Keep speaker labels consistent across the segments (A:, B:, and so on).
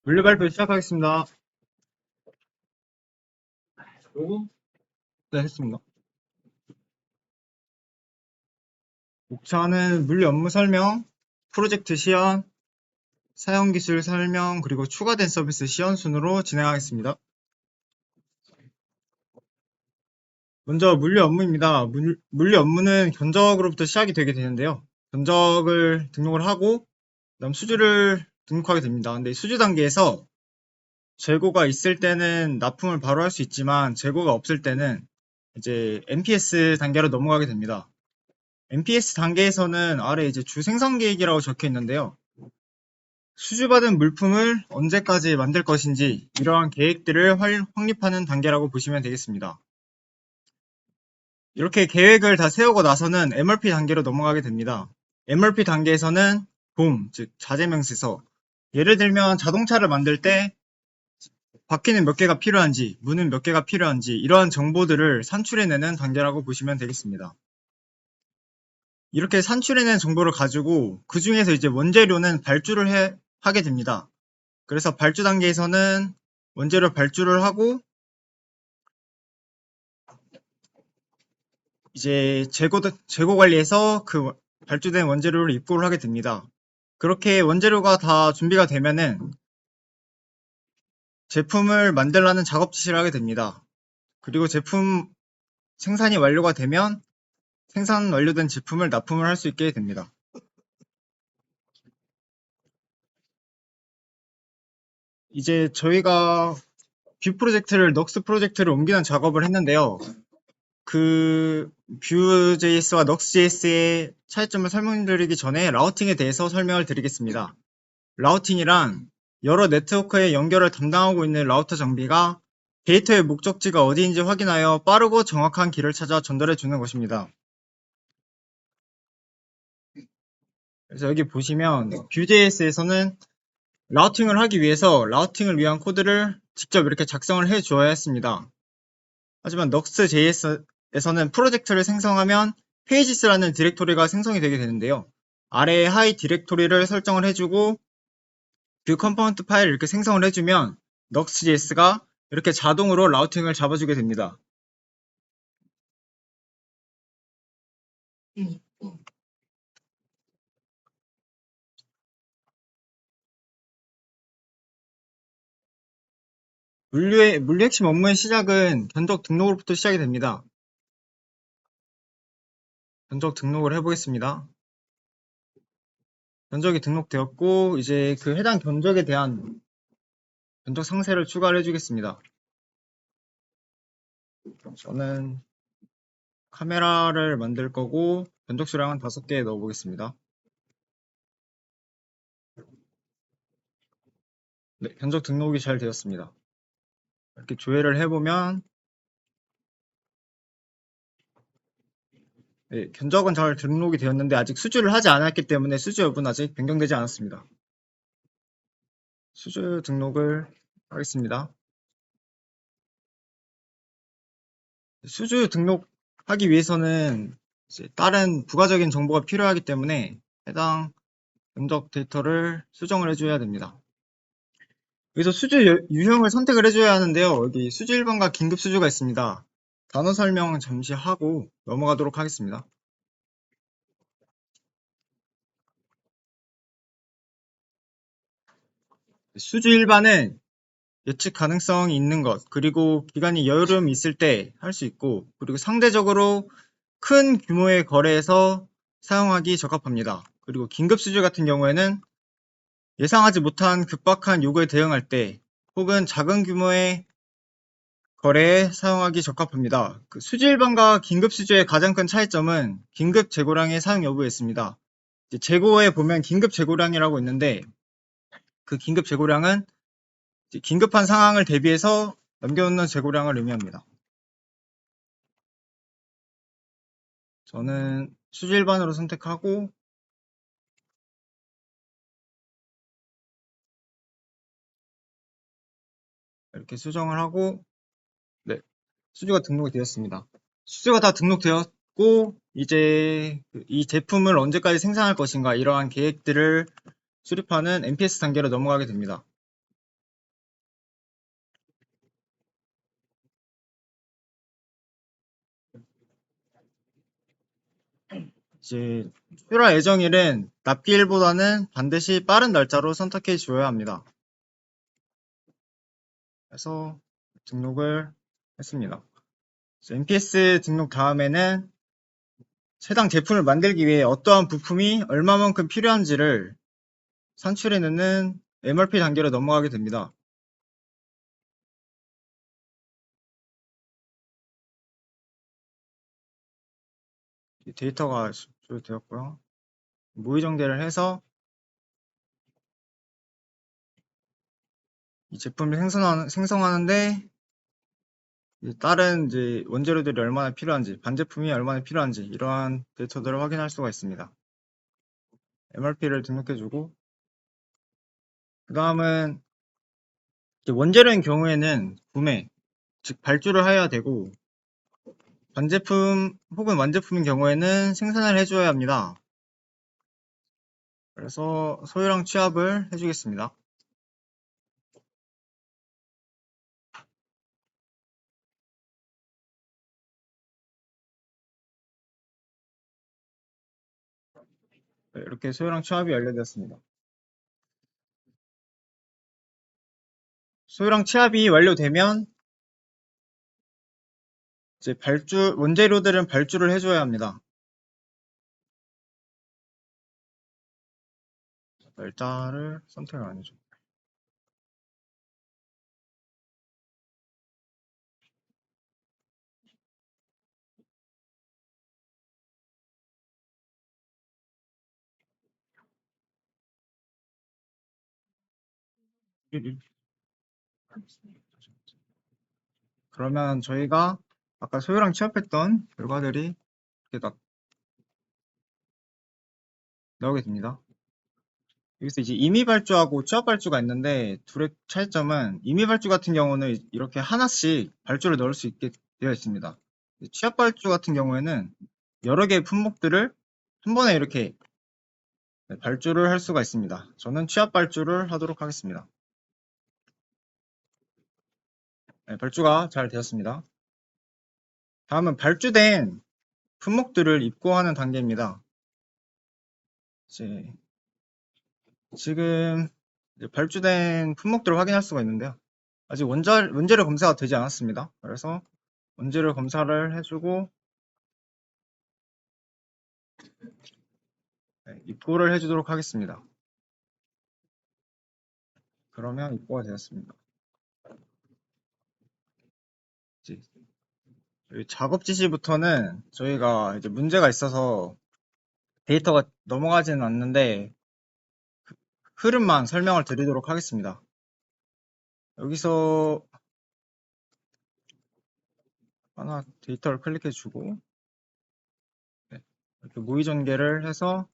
A: 물류 발표 시작하겠습니다. 요거? 네, 했습니다. 목차는 물류 업무 설명, 프로젝트 시연, 사용 기술 설명, 그리고 추가된 서비스 시연 순으로 진행하겠습니다. 먼저 물류 업무입니다. 물류 업무는 견적으로부터 시작이 되게 되는데요. 견적을 등록을 하고, 그다음 수주를 등록하게 됩니다. 근데 수주 단계에서 재고가 있을 때는 납품을 바로 할 수 있지만, 재고가 없을 때는 이제 NPS 단계로 넘어가게 됩니다. NPS 단계에서는 아래 이제 주 생산 계획이라고 적혀 있는데요. 수주받은 물품을 언제까지 만들 것인지 이러한 계획들을 확립하는 단계라고 보시면 되겠습니다. 이렇게 계획을 다 세우고 나서는 MRP 단계로 넘어가게 됩니다. MRP 단계에서는 봄, 즉 자재명세서, 예를 들면 자동차를 만들 때 바퀴는 몇 개가 필요한지, 문은 몇 개가 필요한지 이러한 정보들을 산출해내는 단계라고 보시면 되겠습니다. 이렇게 산출해낸 정보를 가지고 그 중에서 이제 원재료는 발주를 하게 됩니다. 그래서 발주 단계에서는 원재료 발주를 하고 이제 재고 관리에서 그 발주된 원재료를 입고를 하게 됩니다. 그렇게 원재료가 다 준비가 되면은 제품을 만들라는 작업 지시를 하게 됩니다. 그리고 제품 생산이 완료가 되면 생산 완료된 제품을 납품을 할 수 있게 됩니다. 이제 저희가 뷰 프로젝트를 넉스 프로젝트를 옮기는 작업을 했는데요. 그 Vue.js와 Nuxt.js의 차이점을 설명드리기 전에 라우팅에 대해서 설명을 드리겠습니다. 라우팅이란 여러 네트워크의 연결을 담당하고 있는 라우터 장비가 데이터의 목적지가 어디인지 확인하여 빠르고 정확한 길을 찾아 전달해 주는 것입니다. 그래서 여기 보시면 Vue.js에서는 라우팅을 하기 위해서 라우팅을 위한 코드를 직접 이렇게 작성을 해 주어야 했습니다. 하지만 Nuxt.js에서는 프로젝트를 생성하면 페이지스라는 디렉토리가 생성이 되게 되는데요. 아래에 하이 디렉토리를 설정을 해주고 뷰 컴포넌트 파일을 이렇게 생성을 해주면 Nuxt.js가 이렇게 자동으로 라우팅을 잡아주게 됩니다. 물류 핵심 업무의 시작은 견적 등록으로부터 시작이 됩니다. 견적 등록을 해보겠습니다. 견적이 등록되었고 이제 그 해당 견적에 대한 견적 상세를 추가를 해주겠습니다. 저는 카메라를 만들 거고 견적 수량은 5개 넣어보겠습니다. 네, 견적 등록이 잘 되었습니다. 이렇게 조회를 해보면 네, 견적은 잘 등록이 되었는데 아직 수주를 하지 않았기 때문에 수주 여부는 아직 변경되지 않았습니다. 수주 등록을 하겠습니다. 수주 등록하기 위해서는 이제 다른 부가적인 정보가 필요하기 때문에 해당 견적 데이터를 수정을 해줘야 됩니다. 여기서 수주 유형을 선택을 해줘야 하는데요. 여기 수주 일반과 긴급 수주가 있습니다. 단어 설명 잠시 하고 넘어가도록 하겠습니다. 수주 일반은 예측 가능성이 있는 것, 그리고 기간이 여유로움이 있을 때 할 수 있고, 그리고 상대적으로 큰 규모의 거래에서 사용하기 적합합니다. 그리고 긴급 수주 같은 경우에는 예상하지 못한 급박한 요구에 대응할 때, 혹은 작은 규모의 거래에 사용하기 적합합니다. 그 수주 일반과 긴급 수주의 가장 큰 차이점은 긴급 재고량의 사용 여부에 있습니다. 재고에 보면 긴급 재고량이라고 있는데, 그 긴급 재고량은 긴급한 상황을 대비해서 남겨놓는 재고량을 의미합니다. 저는 수주 일반으로 선택하고 이렇게 수정을 하고 네, 수주가 등록이 되었습니다. 수주가 다 등록되었고 이제 이 제품을 언제까지 생산할 것인가 이러한 계획들을 수립하는 NPS 단계로 넘어가게 됩니다. 이제 출하 예정일은 납기일보다는 반드시 빠른 날짜로 선택해 주어야 합니다. 그래서 등록을 했습니다. NPS 등록 다음에는 해당 제품을 만들기 위해 어떠한 부품이 얼마만큼 필요한지를 산출해 놓는 MRP 단계로 넘어가게 됩니다. 데이터가 조회되었고요. 모의 정제를 해서 이 제품을 생성하는데 다른 이제 원재료들이 얼마나 필요한지, 반제품이 얼마나 필요한지 이러한 데이터들을 확인할 수가 있습니다. MRP를 등록해주고 그 다음은 원재료인 경우에는 구매, 즉 발주를 해야 되고 반제품 혹은 완제품인 경우에는 생산을 해줘야 합니다. 그래서 소요량 취합을 해주겠습니다. 네, 이렇게 소요량 취합이 완료되었습니다. 소요량 취합이 완료되면 이제 원재료들은 발주를 해줘야 합니다. 날짜를 선택을 안 해줘. 그러면 저희가 아까 소요량 취합했던 결과들이 이렇게 딱 나오게 됩니다. 여기서 이제 임의 발주하고 취합 발주가 있는데 둘의 차이점은 임의 발주 같은 경우는 이렇게 하나씩 발주를 넣을 수 있게 되어 있습니다. 취합 발주 같은 경우에는 여러 개의 품목들을 한 번에 이렇게 발주를 할 수가 있습니다. 저는 취합 발주를 하도록 하겠습니다. 네, 발주가 잘 되었습니다. 다음은 발주된 품목들을 입고하는 단계입니다. 지금 발주된 품목들을 확인할 수가 있는데요. 아직 원재료 검사가 되지 않았습니다. 그래서 원재료 검사를 해주고 입고를 해주도록 하겠습니다. 그러면 입고가 되었습니다. 여기 작업 지시부터는 저희가 이제 문제가 있어서 데이터가 넘어가지는 않는데 흐름만 설명을 드리도록 하겠습니다. 여기서 하나 데이터를 클릭해 주고 이렇게 모의 전개를 해서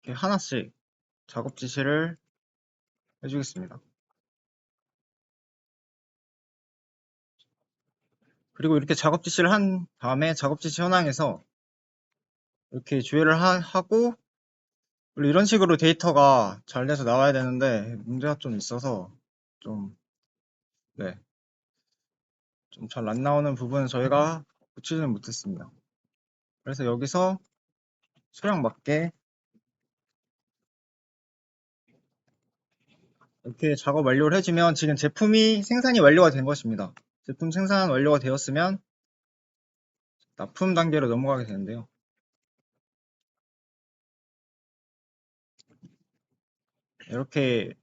A: 이렇게 하나씩 작업 지시를 해주겠습니다. 그리고 이렇게 작업 지시를 한 다음에 작업 지시 현황에서 이렇게 조회를 하고 이런 식으로 데이터가 잘 돼서 나와야 되는데 문제가 좀 있어서 좀 잘 안 나오는 부분은 저희가 고치지는 못했습니다. 그래서 여기서 수량 맞게 이렇게 작업 완료를 해주면 지금 제품이 생산이 완료가 된 것입니다. 제품 생산 완료가 되었으면 납품 단계로 넘어가게 되는데요. 이렇게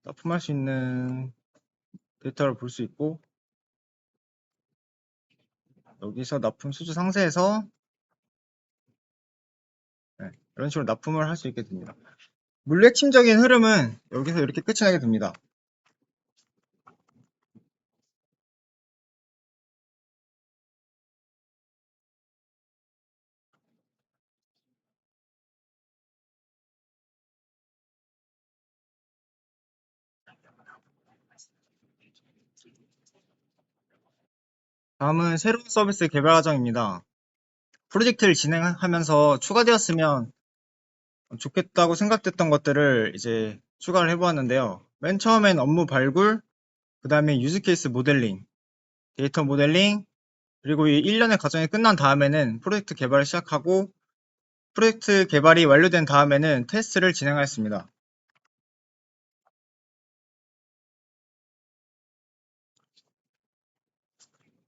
A: 납품할 수 있는 데이터를 볼 수 있고 여기서 납품 수주 상세에서 이런 식으로 납품을 할 수 있게 됩니다. 물리핵심적인 흐름은 여기서 이렇게 끝이 나게 됩니다. 다음은 새로운 서비스 개발 과정입니다. 프로젝트를 진행하면서 추가되었으면 좋겠다고 생각됐던 것들을 이제 추가를 해보았는데요. 맨 처음엔 업무 발굴, 그 다음에 유즈케이스 모델링, 데이터 모델링, 그리고 이 1년의 과정이 끝난 다음에는 프로젝트 개발을 시작하고 프로젝트 개발이 완료된 다음에는 테스트를 진행하였습니다.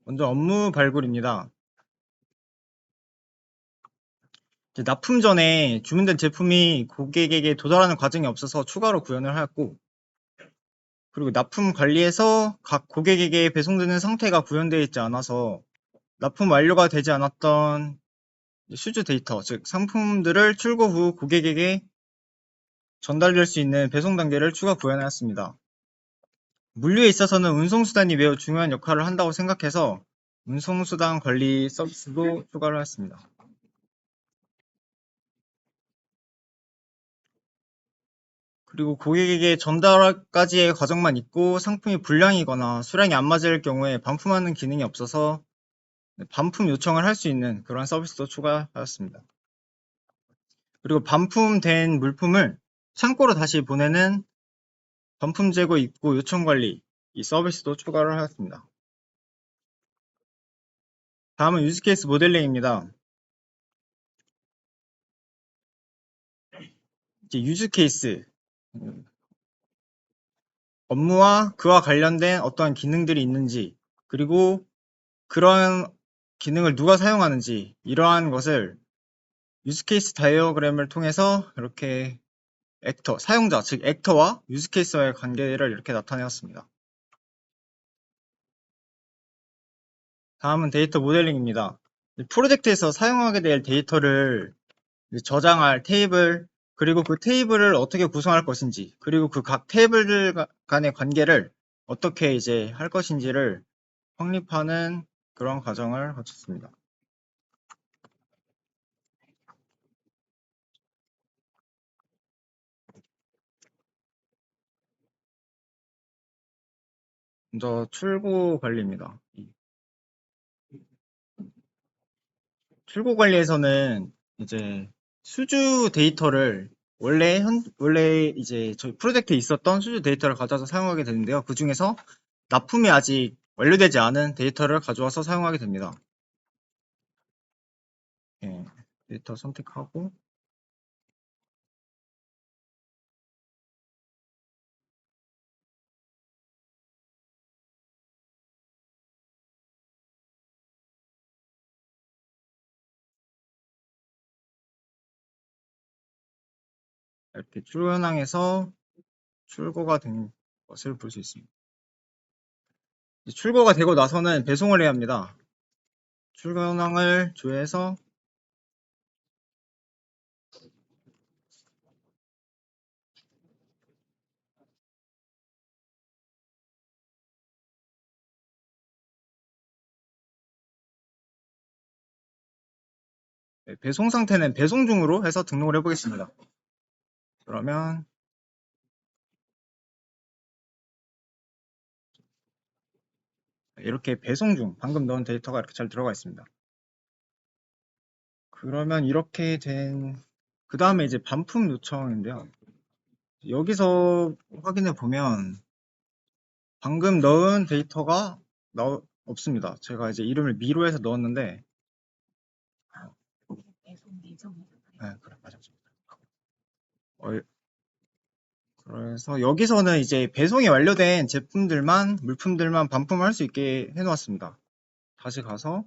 A: 먼저 업무 발굴입니다. 이제 납품 전에 주문된 제품이 고객에게 도달하는 과정이 없어서 추가로 구현을 하였고, 그리고 납품 관리에서 각 고객에게 배송되는 상태가 구현되어 있지 않아서 납품 완료가 되지 않았던 수주 데이터, 즉 상품들을 출고 후 고객에게 전달될 수 있는 배송 단계를 추가 구현하였습니다. 물류에 있어서는 운송수단이 매우 중요한 역할을 한다고 생각해서 운송수단 관리 서비스도 추가를 했습니다. 그리고 고객에게 전달까지의 과정만 있고 상품이 불량이거나 수량이 안 맞을 경우에 반품하는 기능이 없어서 반품 요청을 할 수 있는 그런 서비스도 추가하였습니다. 그리고 반품된 물품을 창고로 다시 보내는 반품 재고 입고 요청 관리 이 서비스도 추가를 하였습니다. 다음은 유즈케이스 모델링입니다. 이제 유즈케이스 업무와 그와 관련된 어떠한 기능들이 있는지 그리고 그러한 기능을 누가 사용하는지 이러한 것을 유즈케이스 다이어그램을 통해서 이렇게 사용자 즉 액터와 유즈케이스와의 관계를 이렇게 나타내었습니다. 다음은 데이터 모델링입니다. 프로젝트에서 사용하게 될 데이터를 저장할 테이블 그리고 그 테이블을 어떻게 구성할 것인지 그리고 그 각 테이블들 간의 관계를 어떻게 이제 할 것인지를 확립하는 그런 과정을 거쳤습니다. 먼저 출고 관리입니다. 출고 관리에서는 이제 수주 데이터를 원래 이제 저희 프로젝트에 있었던 수주 데이터를 가져와서 사용하게 되는데요. 그 중에서 납품이 아직 완료되지 않은 데이터를 가져와서 사용하게 됩니다. 예, 데이터 선택하고 이렇게 출고 현황에서 출고가 된 것을 볼 수 있습니다. 출고가 되고 나서는 배송을 해야 합니다. 출고 현황을 조회해서 배송 상태는 배송 중으로 해서 등록을 해보겠습니다. 그러면 이렇게 배송 중 방금 넣은 데이터가 이렇게 잘 들어가 있습니다. 그러면 이렇게 그 다음에 이제 반품 요청인데요. 여기서 확인해 보면 방금 넣은 데이터가 없습니다. 제가 이제 이름을 미로 해서 넣었는데 네, 그래, 맞아. 어, 그래서 여기서는 이제 배송이 완료된 물품들만 반품할 수 있게 해놓았습니다. 다시 가서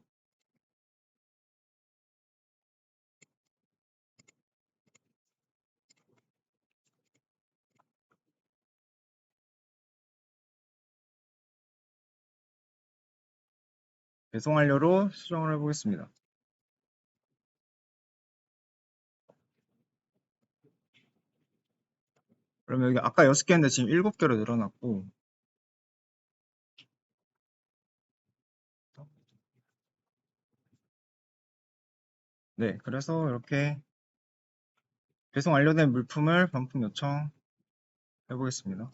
A: 배송 완료로 수정을 해보겠습니다. 그러면 여기 아까 6개였는데 지금 7개로 늘어났고 네, 그래서 이렇게 배송 완료된 물품을 반품 요청 해보겠습니다.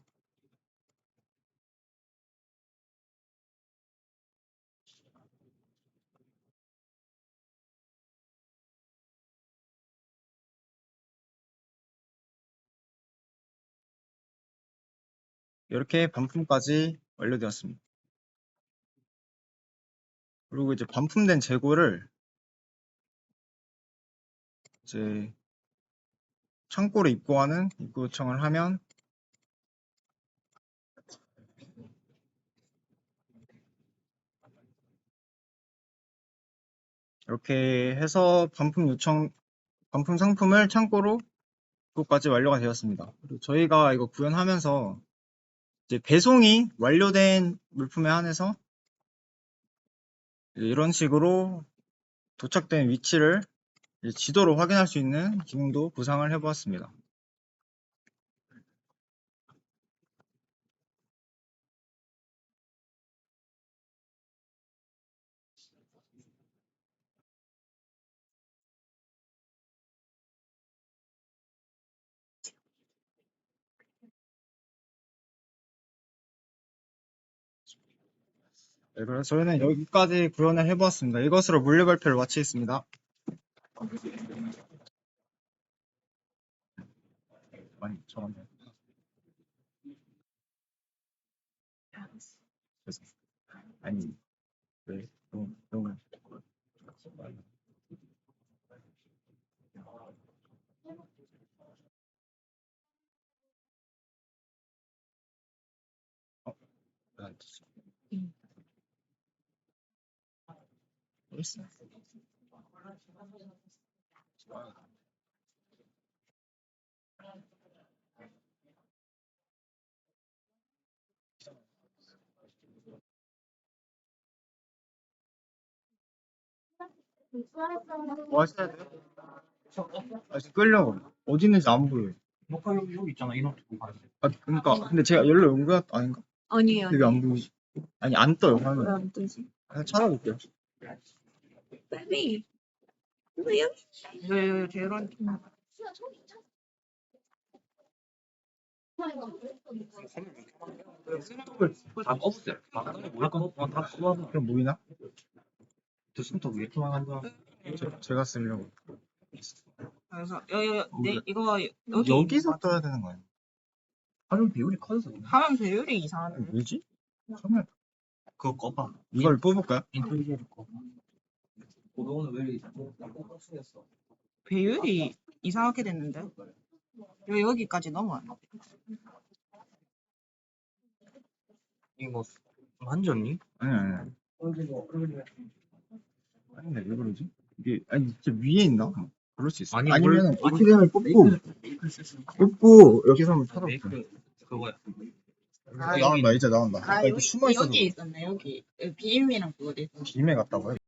A: 이렇게 반품까지 완료되었습니다. 그리고 이제 반품된 재고를 이제 창고로 입고하는 입고 요청을 하면 이렇게 해서 반품 상품을 창고로 입고까지 완료가 되었습니다. 그리고 저희가 이거 구현하면서 이제 배송이 완료된 물품에 한해서 이런 식으로 도착된 위치를 지도로 확인할 수 있는 기능도 구상을 해보았습니다. 네, 그래서 저희는 여기까지 구현을 해보았습니다. 이것으로 물류 발표를 마치겠습니다. 아니, 잠깐만요. 아니, 왜? 너무. 뭐 하셔야 돼요? 아직 끌려고. 어디 있는지 안 보여요.
B: 녹화 여기 있잖아. 이 노트북 봐야 돼.
A: 아, 그러니까 근데 제가 열로 온 거 아닌가?
C: 아니에요.
A: 여기 안 보이지? 아니, 안 떠요.
C: 왜
A: 화면.
C: 안 뜨지?
A: 그냥 찾아볼게요.
C: 빨리. 왜 여기? 왜 제로한
B: 다 없어요. 막간에 몰라 건 다 써봐서
A: 그럼 보이나?
B: 저 손톱 왜 이렇게 망한 거야?
A: 제가 쓰려고.
C: 그래서 이거 여기
A: 여기서 떠야 되는 거예요.
B: 화면 비율이 커져서 그래.
C: 화면 배율이 이상한데.
A: 왜지? 화면.
B: 그거 꺼봐.
A: 이걸 뽑을까요?
B: 인텔리전 꺼봐. 고도는 왜 이렇게 깜깜했어?
C: 배율이 이상하게 됐는데. 여기까지 넘어요.
B: 이거 뭐 만졌니?
A: 아니. 아닌데 왜 그러지? 이게 아니 진짜 위에 있나? 그럴 수 있어.
B: 아니,
A: 아니면
B: 뭘-
A: HDMI 뽑고 여기서 한번 찾아볼게.
B: 메이크 그거야.
A: 나온다 이제 나온다.
C: 아
A: 이거 숨어 있어서
C: 여기 있었네 여기 비임이랑 그거 있어.
A: 김에 갔다고요?